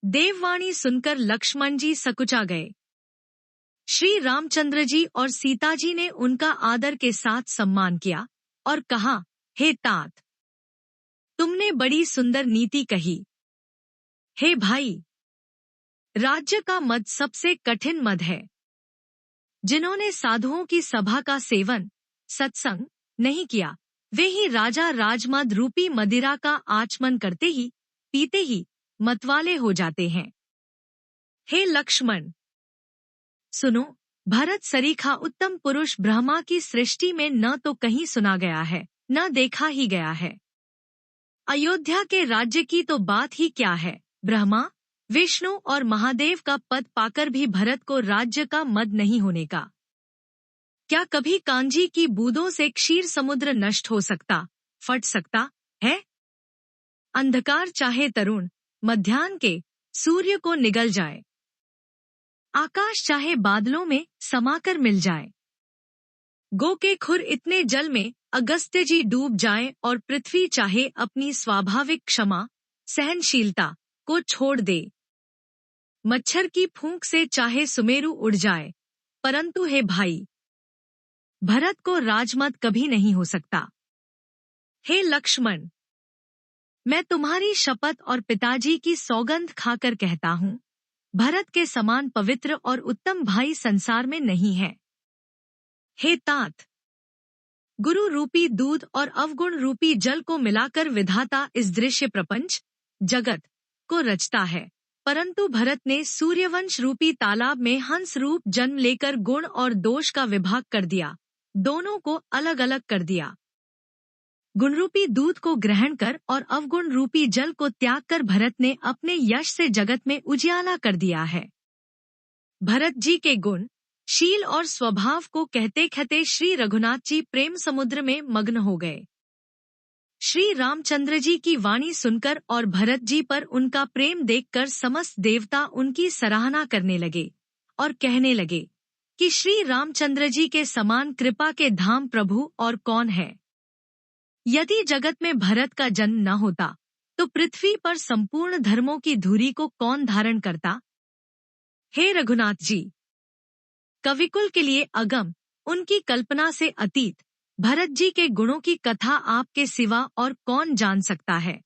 देववाणी सुनकर लक्ष्मण जी सकुचा गए। श्री रामचंद्र जी और सीता जी ने उनका आदर के साथ सम्मान किया और कहा, हे तात, तुमने बड़ी सुंदर नीति कही। हे भाई, राज्य का मद सबसे कठिन मद है। जिन्होंने साधुओं की सभा का सेवन, सत्संग नहीं किया, वे ही राजा राजमद रूपी मदिरा का आचमन करते ही, पीते ही मतवाले हो जाते हैं। हे लक्ष्मण, सुनो, भरत सरीखा उत्तम पुरुष ब्रह्मा की सृष्टि में न तो कहीं सुना गया है, न देखा ही गया है। अयोध्या के राज्य की तो बात ही क्या है, ब्रह्मा, विष्णु और महादेव का पद पाकर भी भरत को राज्य का मद नहीं होने का। क्या कभी कांजी की बूंदों से क्षीर समुद्र नष्ट हो सकता, फट सकता है? अंधकार चाहे तरुण, मध्याह्न के सूर्य को निगल जाए, आकाश चाहे बादलों में समाकर मिल जाए, गो के खुर इतने जल में अगस्त्य जी डूब जाए और पृथ्वी चाहे अपनी स्वाभाविक क्षमा, सहनशीलता को छोड़ दे, मच्छर की फूंक से चाहे सुमेरु उड़ जाए, परंतु हे भाई, भरत को राजमद कभी नहीं हो सकता। हे लक्ष्मण, मैं तुम्हारी शपथ और पिताजी की सौगंध खाकर कहता हूँ, भरत के समान पवित्र और उत्तम भाई संसार में नहीं है। हे तात, गुरु रूपी दूध और अवगुण रूपी जल को मिलाकर विधाता इस दृश्य प्रपंच, जगत को रचता है, परंतु भरत ने सूर्यवंश रूपी तालाब में हंस रूप जन्म लेकर गुण और दोष का विभाग कर दिया, दोनों को अलग अलग कर दिया। गुण रूपी दूध को ग्रहण कर और अवगुण रूपी जल को त्याग कर भरत ने अपने यश से जगत में उजियाला कर दिया है। भरत जी के गुण, शील और स्वभाव को कहते कहते श्री रघुनाथ जी प्रेम समुद्र में मग्न हो गए। श्री रामचंद्र जी की वाणी सुनकर और भरत जी पर उनका प्रेम देखकर समस्त देवता उनकी सराहना करने लगे और कहने लगे कि श्री रामचंद्र जी के समान कृपा के धाम प्रभु और कौन है। यदि जगत में भरत का जन्म न होता तो पृथ्वी पर संपूर्ण धर्मों की धुरी को कौन धारण करता। हे रघुनाथ जी, कविकुल के लिए अगम, उनकी कल्पना से अतीत भरत जी के गुणों की कथा आपके सिवा और कौन जान सकता है।